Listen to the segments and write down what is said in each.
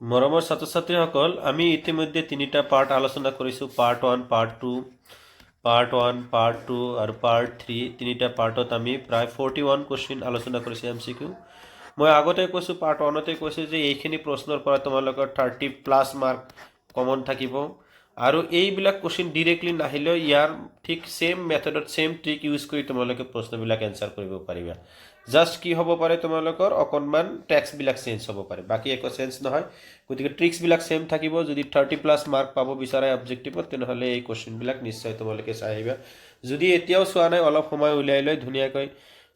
মৰমৰ ছাত্ৰ ছাত্ৰীসকল, আমি ইতিমধ্যে তিনিটা পাৰ্ট আলোচনা কৰিছোঁ। পাৰ্ট 1, পাৰ্ট 2, পাৰ্ট 2 আৰু পাৰ্ট 3। তিনিটা পাৰ্টত আমি প্ৰায় 41 কুৱেশ্যন আলোচনা কৰিছোঁ MCQ। মই আগতে কৈছোঁ, পাৰ্ট 1তে কৈছোঁ যে এইখিনি প্ৰশ্নৰ পৰা তোমালোকৰ 30+ মাৰ্ক কমন থাকিব আৰু এইবিলাক কুৱেশ্যন ডিৰেক্টলি নাহিলেও ইয়াৰ ঠিক সেম মেথডত সেম ট্ৰিক ইউজ কৰি তোমালোকে প্ৰশ্নবিলাক এনচাৰ কৰিব পাৰিবা। জাষ্ট কি হ'ব পাৰে, তোমালোকৰ অকণমান টেক্সটবিলাক চেঞ্জ হ'ব পাৰে, বাকী একো চেঞ্জ নহয়। গতিকে ট্ৰিক্সবিলাক সেম থাকিব। যদি 30+ মাৰ্ক পাব বিচাৰে অবজেক্টিভত, তেনেহ'লে এই কুৱেশ্যনবিলাক নিশ্চয় তোমালোকে চাই আহিবা। যদি এতিয়াও চোৱা নাই, অলপ সময় উলিয়াই লৈ ধুনীয়াকৈ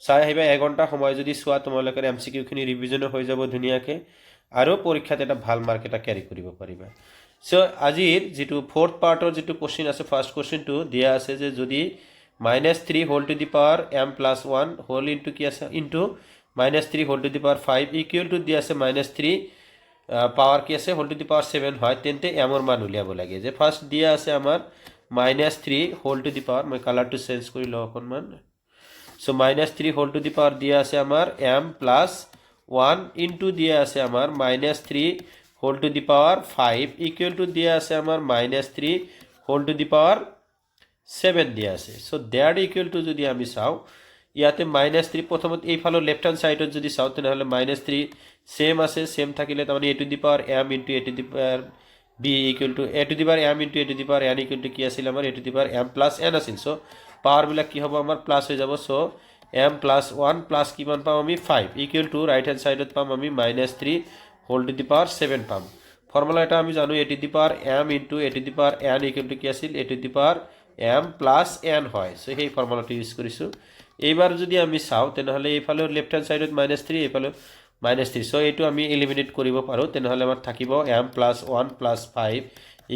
চাই আহিবা। এঘণ্টা সময় যদি চোৱা, তোমালোকৰ MCQখিনি ৰিভিজনো হৈ যাব ধুনীয়াকৈ আৰু পৰীক্ষাত এটা ভাল মাৰ্ক এটা কেৰি কৰিব পাৰিবা। চ' আজিৰ যিটো 4th পাৰ্টৰ যিটো কুৱেশ্যন আছে, ফাৰ্ষ্ট কুৱেশ্যনটো দিয়া আছে যে যদি -3 whole to the power m+1 whole into কি আছে into -3 whole to the power 5 equal to দিয়া আছে -3 পাৱাৰ কি আছে হোল টু দি পাৱাৰ 7 হয়, তেন্তে এমৰ মান উলিয়াব লাগে। যে ফাৰ্ষ্ট দিয়া আছে আমাৰ -3 হোল টু দি পাৱাৰ, মই কালাৰটো চেঞ্জ কৰি লওঁ অকণমান। চ' -3 হোল টু দি পাৱাৰ দিয়া আছে আমাৰ m+1 ইনটু দিয়া আছে আমাৰ -3 whole to the power 5 equal to দিয়া আছে আমাৰ -3 হোল টু দি পাৱাৰ 7 দিয়া আছে। চ' দেয়াৰ ইকুৱেল টু যদি আমি চাওঁ, ইয়াতে -3 প্ৰথমত এইফালৰ লেফ্ট হেণ্ড ছাইডত যদি চাওঁ, তেনেহ'লে -3 সেম আছে। সেম থাকিলে তাৰমানে a two the power m into a two the power b equal to a two the power m into a two the power n equal to কি আছিল আমাৰ a two the power m+n আছিল। চ' পাৱাৰবিলাক কি হ'ব আমাৰ plus হৈ যাব। চ' m+1 plus কিমান পাম আমি 5 ইকুৱেল টু ৰাইট হেণ্ড ছাইডত পাম আমি -3 হোল টু দি পাৱাৰ 7 পাম। ফৰ্মুলা এটা আমি জানো, a two the power m into a two the power n equal to কি আছিল a two the power m+n হয়। চ' সেই ফৰ্মুলাটো ইউজ কৰিছোঁ। এইবাৰ যদি আমি চাওঁ, তেনেহ'লে এইফালেও লেফ্ট হেণ্ড ছাইডত -3, এইফালেও -3। চ' এইটো আমি এলিমিনেট কৰিব পাৰোঁ। তেনেহ'লে আমাৰ থাকিব m+1 + 5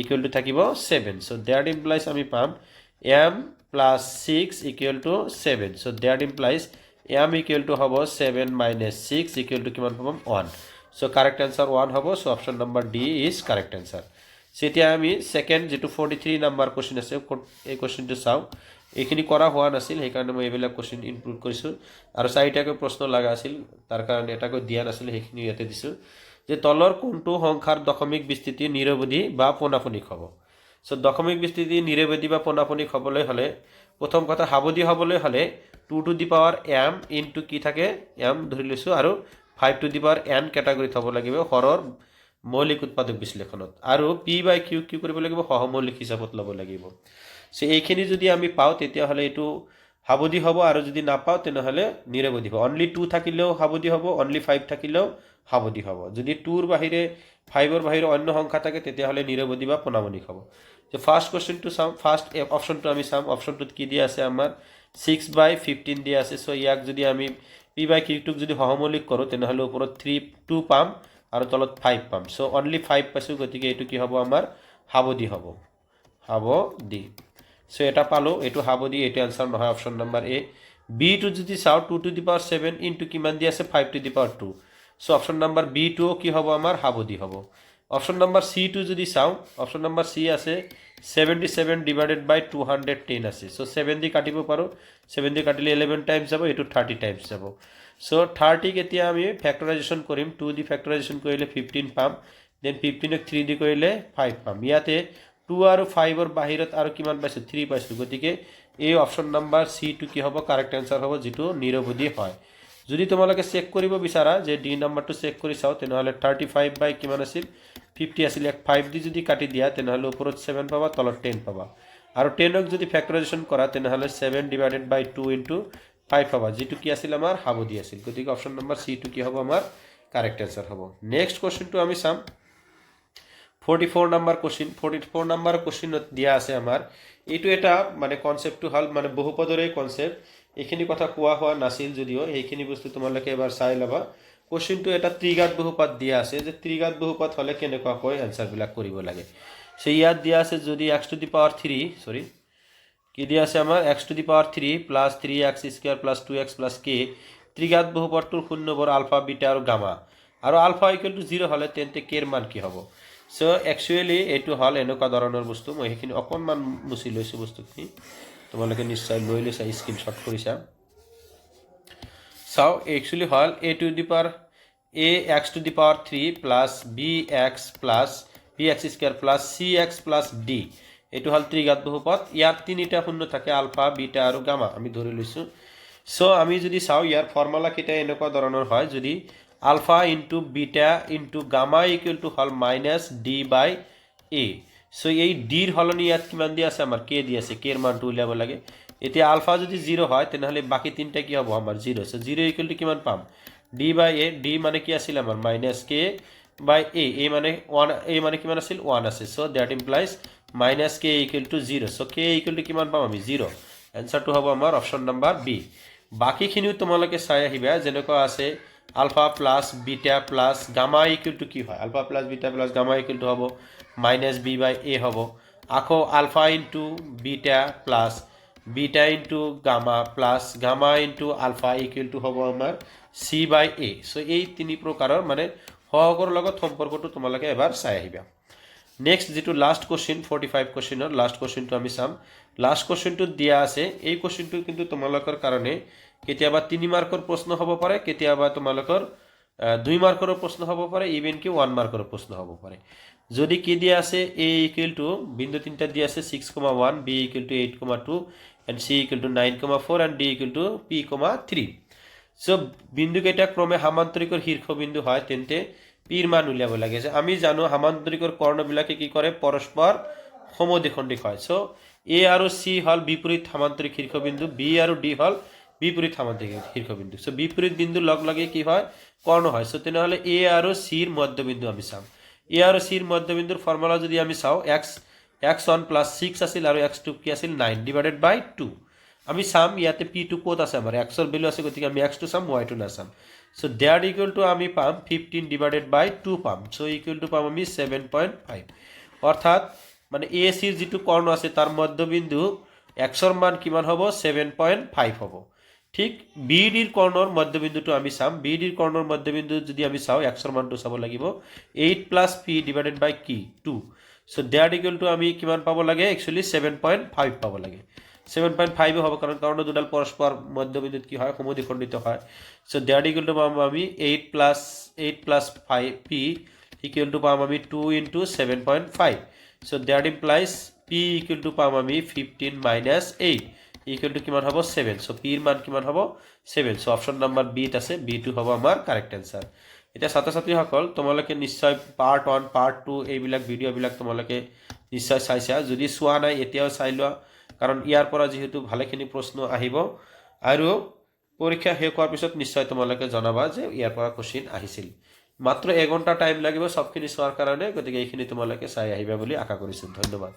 ইকুৱেল টু থাকিব 7। চ' দেয়াৰ ইমপ্লাইজ আমি পাম m+6 ইকুৱেল টু 7। চ' there implies m equal to হ'ব 7 - 6 ইকুৱেল টু কিমান পাম 1। চ' কাৰেক্ট এনচাৰ 1 হ'ব। So' option number D is correct answer. এতিয়া আমি ছেকেণ্ড যিটো 43 নম্বৰ কুৱেশ্যন আছে, এই কুৱেশ্যনটো চাওঁ। এইখিনি কৰা হোৱা নাছিল, সেইকাৰণে মই এইবিলাক কুৱেশ্যন ইনক্লুড কৰিছোঁ। আৰু 4টাকৈ প্ৰশ্ন লগা আছিল, তাৰ কাৰণে এটাকৈ দিয়া নাছিল, সেইখিনি ইয়াতে দিছোঁ। যে তলৰ কোনটো সংখ্যাৰ দশমিক বিস্তৃতি নিৰৱধি বা পোনাপনিক হ'ব। চ' দশমিক বিস্তৃতি নিৰৱধি বা পোনাপনিক হ'বলৈ হ'লে, প্ৰথম কথা সাৱধি হ'বলৈ হ'লে 2 two the power m into কি থাকে m ধৰি লৈছোঁ, আৰু 5 টু দি পাৱাৰ n কেটাগৰীত হ'ব লাগিব হৰৰ মৌলিক উৎপাদক বিশ্লেষণত, আৰু p/q কি কৰিব লাগিব সহমৌলিক হিচাপত ল'ব লাগিব। চ' এইখিনি যদি আমি পাওঁ, তেতিয়াহ'লে এইটো সাৱধি হ'ব, আৰু যদি নাপাওঁ তেনেহ'লে নিৰৱধি হ'ব। অনলি 2 থাকিলেও সাৱধি হ'ব, অনলি 5 থাকিলেও সাৱধি হ'ব। যদি 2ৰ বাহিৰে 5ৰ বাহিৰে অন্য সংখ্যা থাকে, তেতিয়াহ'লে নিৰৱধি বা পোনাপনিক হ'ব। যে ফাৰ্ষ্ট কুৱেশ্যনটো চাওঁ, ফাৰ্ষ্ট অপশ্যনটো আমি চাম। অপশ্যনটোত কি দিয়া আছে আমাৰ 6/15 দিয়া আছে। চ' ইয়াক যদি আমি p/qটোক যদি সহমৌলিক কৰোঁ, তেনেহ'লে ওপৰত 2 পাম আৰু তলত 5 পাম। চ' অনলি 5 পাইছোঁ, গতিকে এইটো কি হ'ব আমাৰ সাৱধি হ'ব, সাৱধি। চ' এটা পালোঁ, এইটো সাৱধি, এইটো এনচাৰ নহয়, অপশ্যন নম্বৰ এ। বিটো যদি চাওঁ, 2 টু দি পাৱাৰ 7 ইনটু কিমান দি আছে 5 to the power 2। So' option number B কি হ'ব আমাৰ সাৱধি হ'ব। অপশ্যন নম্বৰ চিটো যদি চাওঁ, অপশ্যন নম্বৰ চি আছে 77 ডিভাইডেড বাই 210 আছে। চ' 7 দি কাটিব পাৰোঁ, 7 দি কাটিলে 11 টাইমছ যাব, এইটো 30 টাইমছ যাব। চ' 30ক এতিয়া আমি ফেক্টৰাইজেশ্যন কৰিম। 2 দি ফেক্টৰাইজেশ্যন কৰিলে 15 পাম, দেন 15ক 3 দি কৰিলে 5 পাম। ইয়াতে 2 আৰু 5ৰ বাহিৰত আৰু কিমান পাইছোঁ 3 পাইছোঁ, গতিকে এই অপশ্যন নম্বৰ চিটো কি হ'ব কাৰেক্ট এনচাৰ হ'ব, যিটো নিৰৱধি হয়। যদি তোমালোকে চেক কৰিব বিচাৰা যে ডি নম্বৰটো চেক কৰি চাওঁ, তেনেহ'লে 35 বাই কিমান আছিল 50 আছিল, 5 দি যদি কাটি দিয়া তেনেহ'লে ওপৰত 7 পাবা, তলত 10 পাবা। আৰু 10ক যদি ফেক্টৰাইজেশ্যন কৰা, তেনেহ'লে 7 ডিভাইডেড বাই 2 ইনটু 5 পাবা, যিটো কি আছিল আমাৰ সাৱধি আছিল। গতিকে অপশ্যন নম্বৰ চিটো কি হ'ব আমাৰ কাৰেক্ট এনচাৰ হ'ব। নেক্সট কুৱেশ্যনটো আমি চাম। 44 নম্বৰ কুৱেশ্যন। 44 নম্বৰ কুৱেশ্যনত দিয়া আছে আমাৰ, এইটো এটা মানে কনচেপ্টটো হ'ল মানে বহুপদৰে কনচেপ্ট। এইখিনি কথা কোৱা হোৱা নাছিল যদিও, সেইখিনি বস্তু তোমালোকে এবাৰ চাই ল'বা। কুৱেশ্যনটো এটা ত্ৰিঘাত বহুপদ দিয়া আছে, যে ত্ৰিঘাত বহুপদ হ'লে কেনেকুৱাকৈ এনচাৰবিলাক কৰিব লাগে। চ' ইয়াত দিয়া আছে যদি x টু দি পাৱাৰ 3 কি দিয়া আছে আমাৰ x to the power 3 plus 3x² plus 2x plus k ত্ৰিঘাত বহুপদটোৰ শূন্যবোৰ আলফা, বিটা আৰু গামা, আৰু আলফা ইকুৱেল টু 0 হ'লে তেন্তে কেৰ মান কি হ'ব। চ' একচুৱেলি এইটো হ'ল এনেকুৱা ধৰণৰ বস্তু। মই সেইখিনি অকণমান মুচি লৈছোঁ বস্তুখিনি, তোমালোকে নিশ্চয় লৈ লৈছা, স্ক্ৰীনশ্বট কৰিছা। চাওঁ, একচুৱেলি হ'ল a two the power ax to the power 3 plus bx square plus cx plus d এটো হল ত্রিঘাত বহুপদ ইয়ার তিনিটা শূন্য থাকে আলফা বিটা আৰু গামা আমি ধৰি লৈছো সো আমি যদি চাও ইয়াৰ ফৰ্মুলা কিটা এনেকুৱা ধৰণৰ হয় যদি alpha into beta into gamma equal to হল minus d by a so এই d ৰ হলনি ইয়াত কিমান দি আছে আমাৰ k দি আছে k ৰ মানটো উলিয়াব লাগে এতিয়া আলফা যদি 0 হয় তেনেহলে বাকি তিনটা কি হ'ব আমাৰ 0 সো 0 ইকুয়াল টু কিমান পাম d বাই a d মানে কি আছিল আমাৰ মাইনাস k বাই a মানে 1 a মানে কিমান আছিল 1 আছে so that implies minus k equal to 0 so k equal to কিমান পাম আমি 0 আনসারটো হ'ব আমাৰ অপশন নাম্বাৰ বি বাকিখিনিও তোমালোকে চাই আহিবা যেনেকুৱা আছে alpha plus beta plus gamma equal to কি হয় alpha plus beta plus gamma equal to হ'ব মাইনাস b বাই a হ'ব আকৌ alpha into beta plus beta into gamma plus gamma into alpha equal to হ'ব আমাৰ c by a so এই তিনি প্ৰকাৰৰ মানে সহগৰ লগত সম্পৰ্কটো তোমালোকে এবাৰ চাই আহিবা নেক্সট যেটো লাস্ট কোশ্চেন 45 কোশ্চেনৰ লাস্ট কোশ্চেনটো আমি চাম লাস্ট কোশ্চেনটো দিয়া আছে এই কোশ্চেনটো কিন্তু তোমালোকৰ কাৰণে কেতিয়াবা 3 মাৰ্কৰ প্ৰশ্ন হ'ব পাৰে কেতিয়াবা তোমালোকৰ 2 মাৰ্কৰ প্ৰশ্ন হ'ব পাৰে ইভেন কি 1 মাৰ্কৰ প্ৰশ্ন হ'ব পাৰে যদি কি দিয়া আছে a ইকুয়াল টু বিন্দু তিনটা দিয়া আছে 6,1 b equal to 8,2 and c equal to 9,4 and d equal to p,3 so বিন্দু কেইটা ক্ৰমে সামান্তৰিকৰ শীৰ্ষবিন্দু হয় তেন্তে পিৰ মান উলিয়াব লাগে যে আমি জানো সামান্তৰিকৰ কৰ্ণবিলাকে কি কৰে পৰস্পৰ সমদ্বিখণ্ডিক হয় সো a আৰু c হল বিপৰীত সামান্তৰিক শীৰ্ষবিন্দু b আৰু d হল বিপৰীত সামান্তৰিক শীৰ্ষবিন্দু সো বিপৰীত বিন্দু লগ লাগি কি হয় কৰ্ণ হয় সো তেনেহলে a আৰু c ৰ মধ্যবিন্দু আমি চাম a আৰু c ৰ মধ্যবিন্দুৰ ফৰ্মুলা যদি আমি চাও x1 + 6 আছিল আৰু x2 কি আছিল 9 ডিভাইডেড বাই 2 আমি চাম ইয়াতে p2 কোত আছে আমাৰ x ৰ ভ্যালু আছে গতিকে আমি x2 চাম y2 না চাম সো দ্যাট ইকুয়াল টু আমি পাম 15 ডিভাইডেড বাই 2 পাম সো ইকুয়াল টু পাম আমি 7.5 অর্থাৎ মানে AC ৰ যেটো কৰ্ণ আছে তাৰ মধ্যবিন্দু x ৰ মান কিমান হ'ব 7.5 হ'ব ঠিক BD ৰ কৰ্ণৰ মধ্যবিন্দুটো আমি চাম BD ৰ কৰ্ণৰ মধ্যবিন্দু যদি আমি চাও x ৰ মানটো চাব লাগিব 8 + p ডিভাইডেড বাই কি 2 সো দ্যাট ইকুয়াল টু আমি কিমান পাব লাগে একচুয়ালি 7.5 পাব লাগে 7.5 হবে কারণ কর্ণ দুডাল পরস্পর মধ্যবিন্দুত কি হয় সমদ্বিখণ্ডিত হয় সো দ্যাট ইকুয়াল টু পাম আমি 8 + 5 p ইকুয়াল টু পাম আমি 2 * 7.5 so that implies p equal to পাম আমি 15 - 8 ইকুয়াল টু কিমান হ'ব 7 সো p এর মান কিমান হ'ব 7 সো অপশন নাম্বার বি ত আছে b2 হ'ব আমাৰ কাৰেক্ট आंसर এটা ছাত্ৰছাত্ৰী সকল তোমালোকে নিশ্চয় পাৰ্ট 1 পাৰ্ট 2 এইবিলাক ভিডিও বিলাক তোমালোকে নিশ্চয় চাইছা যদি চোৱা নাই এতিয়াও চাই লোৱা কাৰণ ইয়াৰ পৰা যেহেতু ভালেখিনি প্ৰশ্ন আহিব আৰু পৰীক্ষা শেষ হোৱাৰ পিছত নিশ্চয় তোমালোকে জনাবা যে ইয়াৰ পৰা কোশ্চেন আহিছিল মাত্ৰ 1 ঘণ্টা টাইম লাগিব সবখিনি চোৱাৰ কাৰণে গতিকে এইখিনি তোমালোকে চাই আহিবা বুলি আশা কৰিছো ধন্যবাদ